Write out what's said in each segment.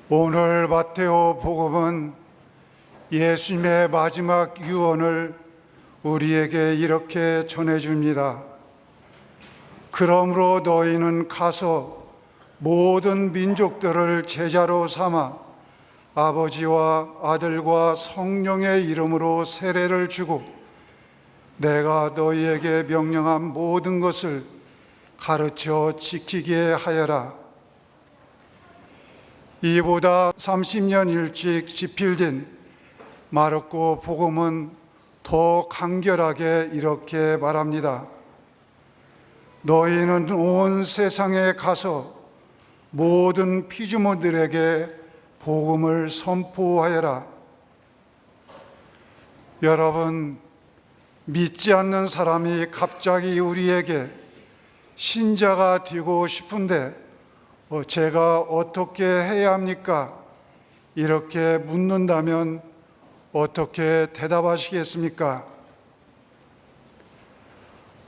오늘 마테오 복음은 예수님의 마지막 유언을 우리에게 이렇게 전해줍니다. 그러므로 너희는 가서 모든 민족들을 제자로 삼아 아버지와 아들과 성령의 이름으로 세례를 주고 내가 너희에게 명령한 모든 것을 가르쳐 지키게 하여라. 이보다 30년 일찍 집필된 마르코 복음은 더 간결하게 이렇게 말합니다. 너희는 온 세상에 가서 모든 피조물들에게 복음을 선포하여라. 여러분, 믿지 않는 사람이 갑자기 우리에게 신자가 되고 싶은데 제가 어떻게 해야 합니까? 이렇게 묻는다면 어떻게 대답하시겠습니까?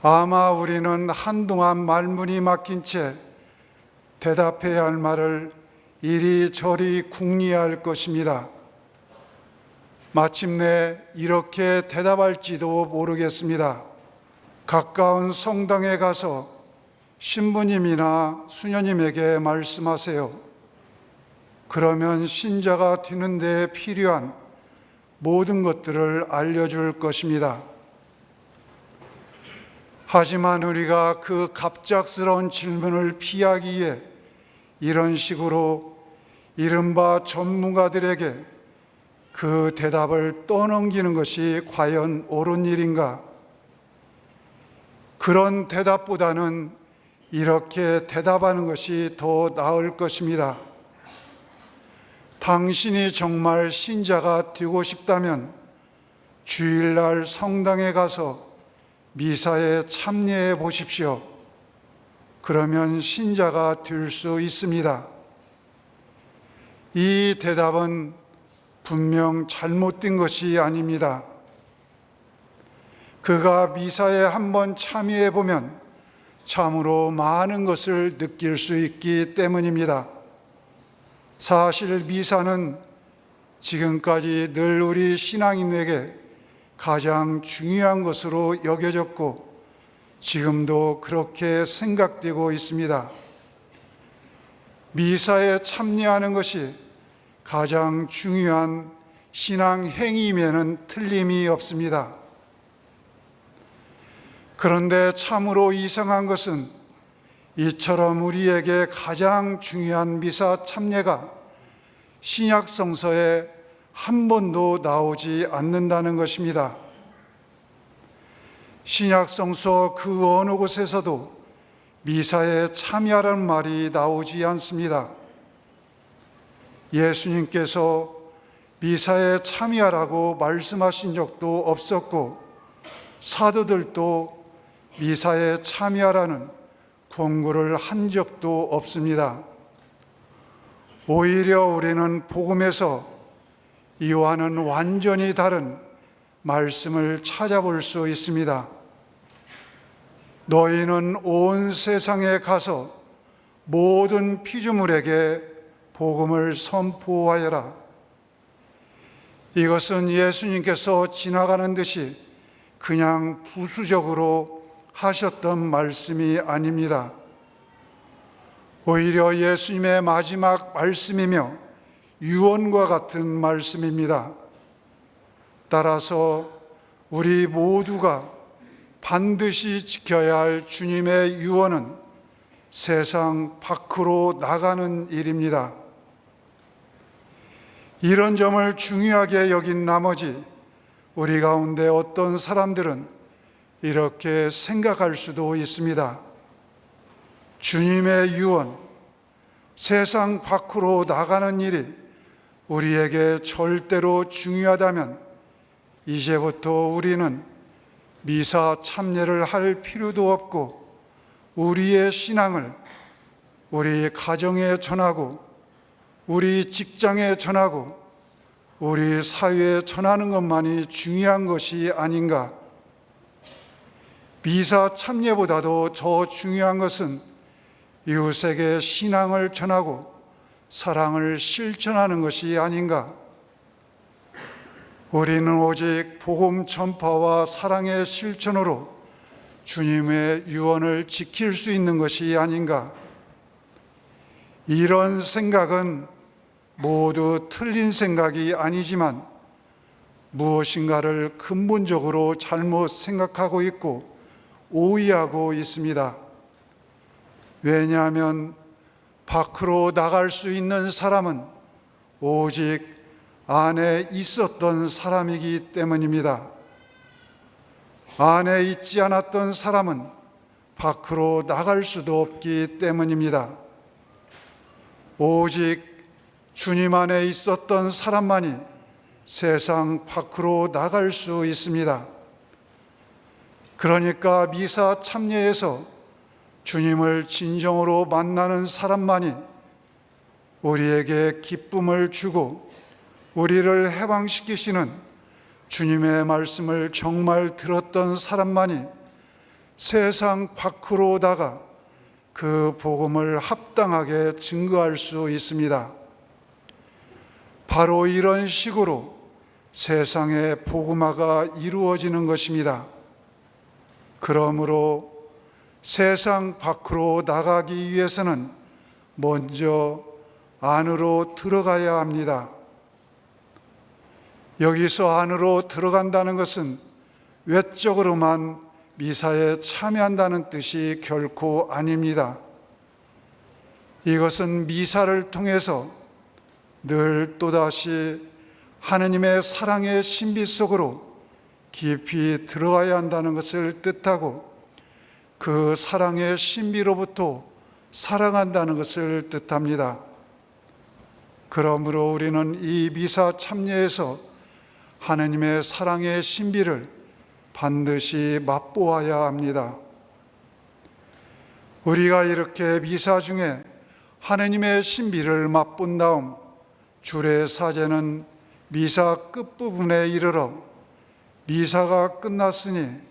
아마 우리는 한동안 말문이 막힌 채 대답해야 할 말을 이리저리 궁리할 것입니다. 마침내 이렇게 대답할지도 모르겠습니다. 가까운 성당에 가서 신부님이나 수녀님에게 말씀하세요. 그러면 신자가 되는 데 필요한 모든 것들을 알려줄 것입니다. 하지만 우리가 그 갑작스러운 질문을 피하기 위해 이런 식으로 이른바 전문가들에게 그 대답을 떠넘기는 것이 과연 옳은 일인가? 그런 대답보다는 이렇게 대답하는 것이 더 나을 것입니다. 당신이 정말 신자가 되고 싶다면 주일날 성당에 가서 미사에 참여해 보십시오. 그러면 신자가 될 수 있습니다. 이 대답은 분명 잘못된 것이 아닙니다. 그가 미사에 한번 참여해 보면 참으로 많은 것을 느낄 수 있기 때문입니다. 사실 미사는 지금까지 늘 우리 신앙인에게 가장 중요한 것으로 여겨졌고 지금도 그렇게 생각되고 있습니다. 미사에 참여하는 것이 가장 중요한 신앙 행위임에는 틀림이 없습니다. 그런데 참으로 이상한 것은 이처럼 우리에게 가장 중요한 미사 참여가 신약 성서에 한 번도 나오지 않는다는 것입니다. 신약 성서 그 어느 곳에서도 미사에 참여하라는 말이 나오지 않습니다. 예수님께서 미사에 참여하라고 말씀하신 적도 없었고 사도들도 미사에 참여하라는 권고를 한 적도 없습니다. 오히려 우리는 복음에서 이와는 완전히 다른 말씀을 찾아볼 수 있습니다. 너희는 온 세상에 가서 모든 피조물에게 복음을 선포하여라. 이것은 예수님께서 지나가는 듯이 그냥 부수적으로 하셨던 말씀이 아닙니다. 오히려 예수님의 마지막 말씀이며 유언과 같은 말씀입니다. 따라서 우리 모두가 반드시 지켜야 할 주님의 유언은 세상 밖으로 나가는 일입니다. 이런 점을 중요하게 여긴 나머지 우리 가운데 어떤 사람들은 이렇게 생각할 수도 있습니다. 주님의 유언, 세상 밖으로 나가는 일이 우리에게 절대로 중요하다면 이제부터 우리는 미사 참여를 할 필요도 없고 우리의 신앙을 우리 가정에 전하고 우리 직장에 전하고 우리 사회에 전하는 것만이 중요한 것이 아닌가? 미사 참여보다도 더 중요한 것은 이웃에게 신앙을 전하고 사랑을 실천하는 것이 아닌가? 우리는 오직 복음 전파와 사랑의 실천으로 주님의 유언을 지킬 수 있는 것이 아닌가? 이런 생각은 모두 틀린 생각이 아니지만 무엇인가를 근본적으로 잘못 생각하고 있고 오해하고 있습니다. 왜냐하면 밖으로 나갈 수 있는 사람은 오직 안에 있었던 사람이기 때문입니다. 안에 있지 않았던 사람은 밖으로 나갈 수도 없기 때문입니다. 오직 주님 안에 있었던 사람만이 세상 밖으로 나갈 수 있습니다. 그러니까 미사 참여에서 주님을 진정으로 만나는 사람만이 우리에게 기쁨을 주고 우리를 해방시키시는 주님의 말씀을 정말 들었던 사람만이 세상 밖으로 나가 그 복음을 합당하게 증거할 수 있습니다. 바로 이런 식으로 세상의 복음화가 이루어지는 것입니다. 그러므로 세상 밖으로 나가기 위해서는 먼저 안으로 들어가야 합니다. 여기서 안으로 들어간다는 것은 외적으로만 미사에 참여한다는 뜻이 결코 아닙니다. 이것은 미사를 통해서 늘 또다시 하느님의 사랑의 신비 속으로 깊이 들어가야 한다는 것을 뜻하고 그 사랑의 신비로부터 사랑한다는 것을 뜻합니다. 그러므로 우리는 이 미사 참여에서 하느님의 사랑의 신비를 반드시 맛보아야 합니다. 우리가 이렇게 미사 중에 하느님의 신비를 맛본 다음 주례 사제는 미사 끝부분에 이르러 미사가 끝났으니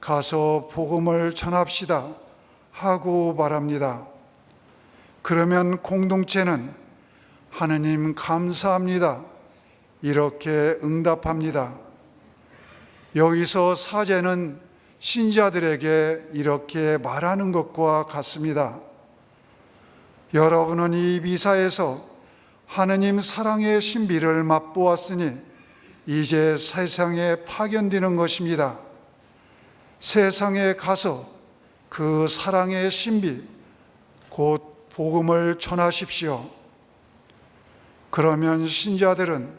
가서 복음을 전합시다 하고 말합니다. 그러면 공동체는 하느님 감사합니다 이렇게 응답합니다. 여기서 사제는 신자들에게 이렇게 말하는 것과 같습니다. 여러분은 이 미사에서 하느님 사랑의 신비를 맛보았으니 이제 세상에 파견되는 것입니다. 세상에 가서 그 사랑의 신비, 곧 복음을 전하십시오. 그러면 신자들은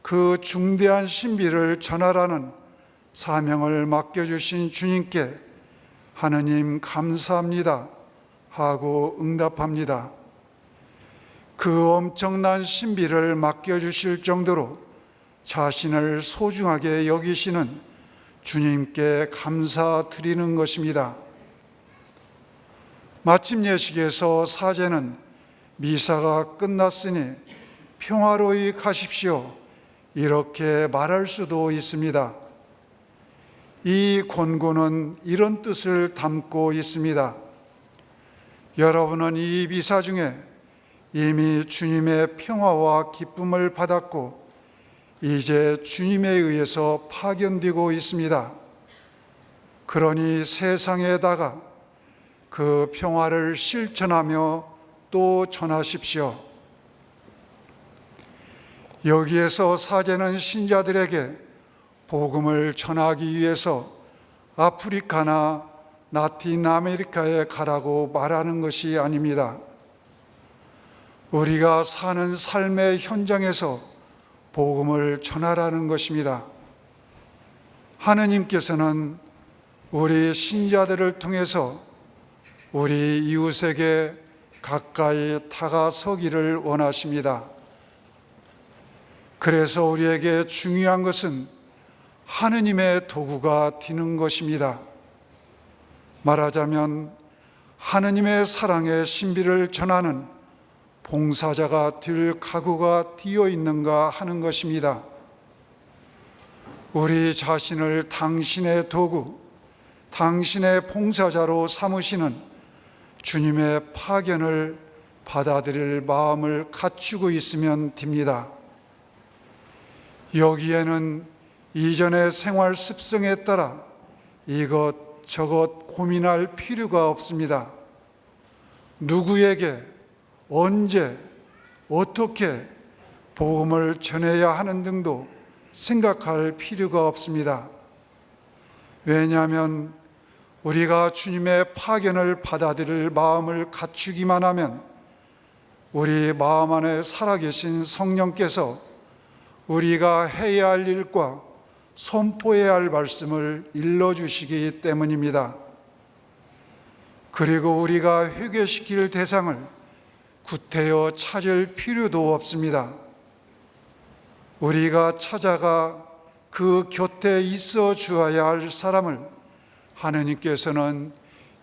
그 중대한 신비를 전하라는 사명을 맡겨주신 주님께 하느님 감사합니다 하고 응답합니다. 그 엄청난 신비를 맡겨주실 정도로 자신을 소중하게 여기시는 주님께 감사드리는 것입니다. 마침 예식에서 사제는 미사가 끝났으니 평화로이 가십시오 이렇게 말할 수도 있습니다. 이 권고는 이런 뜻을 담고 있습니다. 여러분은 이 미사 중에 이미 주님의 평화와 기쁨을 받았고 이제 주님에 의해서 파견되고 있습니다. 그러니 세상에다가 그 평화를 실천하며 또 전하십시오. 여기에서 사제는 신자들에게 복음을 전하기 위해서 아프리카나 라틴 아메리카에 가라고 말하는 것이 아닙니다. 우리가 사는 삶의 현장에서 복음을 전하라는 것입니다. 하느님께서는 우리 신자들을 통해서 우리 이웃에게 가까이 다가서기를 원하십니다. 그래서 우리에게 중요한 것은 하느님의 도구가 되는 것입니다. 말하자면 하느님의 사랑의 신비를 전하는 봉사자가 될 각오가 되어 있는가 하는 것입니다. 우리 자신을 당신의 도구, 당신의 봉사자로 삼으시는 주님의 파견을 받아들일 마음을 갖추고 있으면 됩니다. 여기에는 이전의 생활 습성에 따라 이것저것 고민할 필요가 없습니다. 누구에게, 언제, 어떻게 복음을 전해야 하는 등도 생각할 필요가 없습니다. 왜냐하면 우리가 주님의 파견을 받아들일 마음을 갖추기만 하면 우리 마음 안에 살아계신 성령께서 우리가 해야 할 일과 선포해야 할 말씀을 일러주시기 때문입니다. 그리고 우리가 회개시킬 대상을 구태여 찾을 필요도 없습니다. 우리가 찾아가 그 곁에 있어 주어야 할 사람을 하느님께서는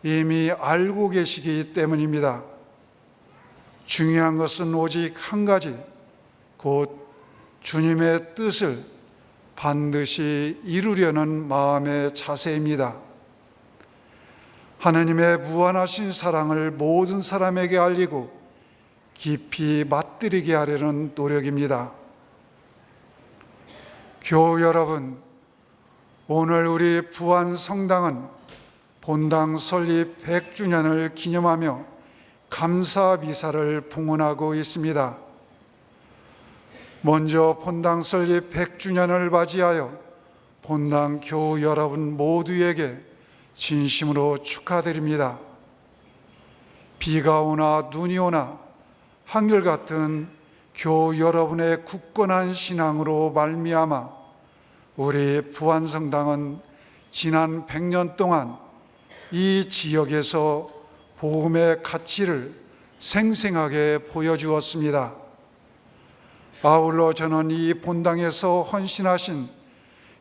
이미 알고 계시기 때문입니다. 중요한 것은 오직 한 가지, 곧 주님의 뜻을 반드시 이루려는 마음의 자세입니다. 하느님의 무한하신 사랑을 모든 사람에게 알리고 깊이 맛들이게 하려는 노력입니다. 교우 여러분, 오늘 우리 부안성당은 본당 설립 100주년을 기념하며 감사 미사를 봉헌하고 있습니다. 먼저 본당 설립 100주년을 맞이하여 본당 교우 여러분 모두에게 진심으로 축하드립니다. 비가 오나 눈이 오나 한결같은 교우 여러분의 굳건한 신앙으로 말미암아 우리 부안성당은 지난 100년 동안 이 지역에서 복음의 가치를 생생하게 보여주었습니다. 아울러 저는 이 본당에서 헌신하신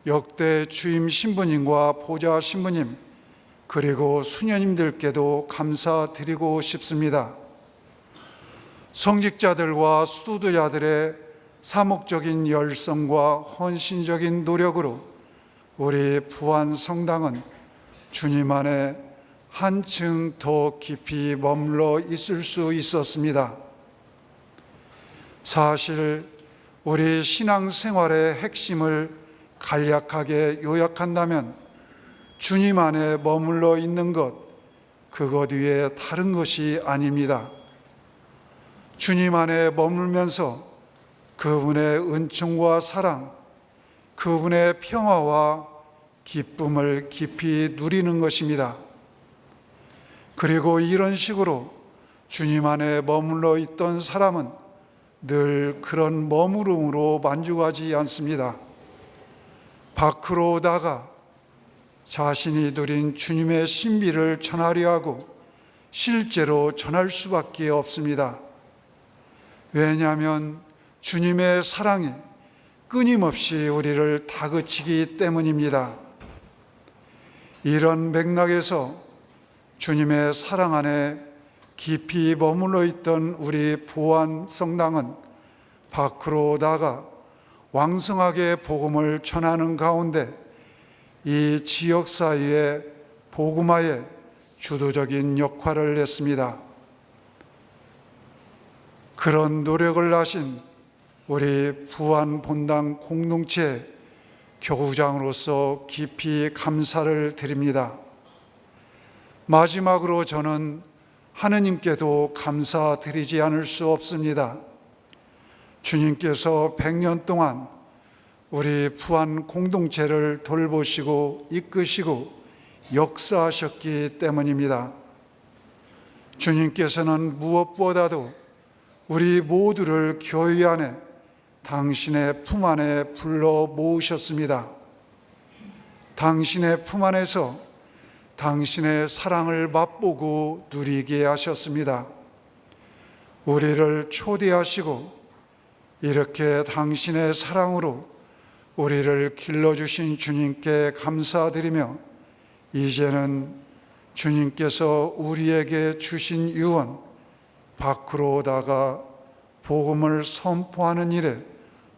역대 주임 신부님과 보좌 신부님 그리고 수녀님들께도 감사드리고 싶습니다. 성직자들과 수도자들의 사목적인 열성과 헌신적인 노력으로 우리 부안성당은 주님 안에 한층 더 깊이 머물러 있을 수 있었습니다. 사실 우리 신앙생활의 핵심을 간략하게 요약한다면 주님 안에 머물러 있는 것, 그것 외에 다른 것이 아닙니다. 주님 안에 머물면서 그분의 은총과 사랑, 그분의 평화와 기쁨을 깊이 누리는 것입니다. 그리고 이런 식으로 주님 안에 머물러 있던 사람은 늘 그런 머무름으로 만족하지 않습니다. 밖으로 나가 자신이 누린 주님의 신비를 전하려 하고 실제로 전할 수밖에 없습니다. 왜냐하면 주님의 사랑이 끊임없이 우리를 다그치기 때문입니다. 이런 맥락에서 주님의 사랑 안에 깊이 머물러 있던 우리 부안성당은 밖으로 나가 왕성하게 복음을 전하는 가운데 이 지역사회의 복음화에 주도적인 역할을 했습니다. 그런 노력을 하신 우리 부안 본당 공동체 교우장으로서 깊이 감사를 드립니다. 마지막으로 저는 하느님께도 감사드리지 않을 수 없습니다. 주님께서 100년 동안 우리 부안 공동체를 돌보시고 이끄시고 역사하셨기 때문입니다. 주님께서는 무엇보다도 우리 모두를 교회 안에 당신의 품 안에 불러 모으셨습니다. 당신의 품 안에서 당신의 사랑을 맛보고 누리게 하셨습니다. 우리를 초대하시고 이렇게 당신의 사랑으로 우리를 길러주신 주님께 감사드리며 이제는 주님께서 우리에게 주신 유언 밖으로 나가 복음을 선포하는 일에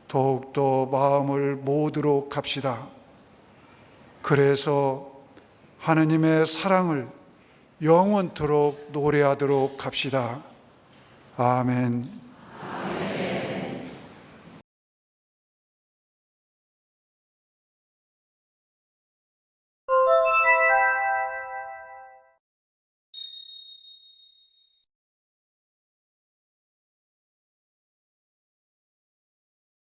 더욱더 마음을 모으도록 합시다. 그래서 하느님의 사랑을 영원토록 노래하도록 합시다. 아멘.